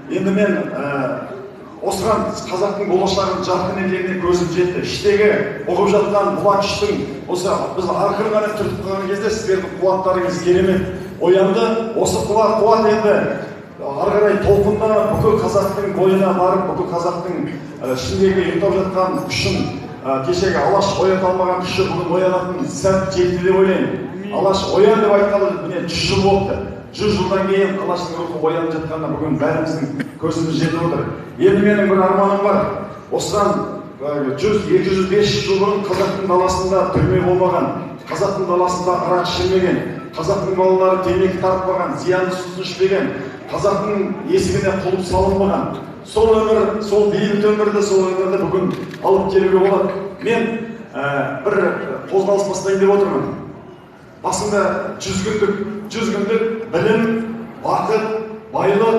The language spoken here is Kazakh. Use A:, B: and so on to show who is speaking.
A: Енді мен осыған қазақтың болашағының жарқын екеніне көзім жетті. Іштегі бұғып жатқан бұла күштің осы біз арқыры ғана түртіп қалған кезде сіздердің қуаттарыңыз керемет оянды. Осы қуат енді ары қарай толқында бүкіл қазақтың бойына барып, бүкіл қазақтың ішіндегі ұйықтап жатқан күшін, кешегі Алаш оята алмаған күші бүгін оянатын сәт жетті деп ойлаймын. Алаш оян деп айтқалы міне 100 жыл болыпты. 100 жылдан кейін Алаштың рухы оянып жатқанына бүгін бәріміздің көзіміз жетіп отыр. Енді менің бір арманым бар. Осыдан 100-200-500 жыл бұрын қазақтың даласында түрме болмаған, қазақтың даласында арақ ішілмеген, қазақтың балалары темекі тартпаған, зиянды сусын ішпеген, қазақтың есігіне құлып салынбаған, сол өмір, сол бейбіт өмірді, сол өмірді бүгін алып келуге болады. Мен бір қозғалыс бастайын деп отырмын. Басында 100 күндік білім, бақыт, байлық,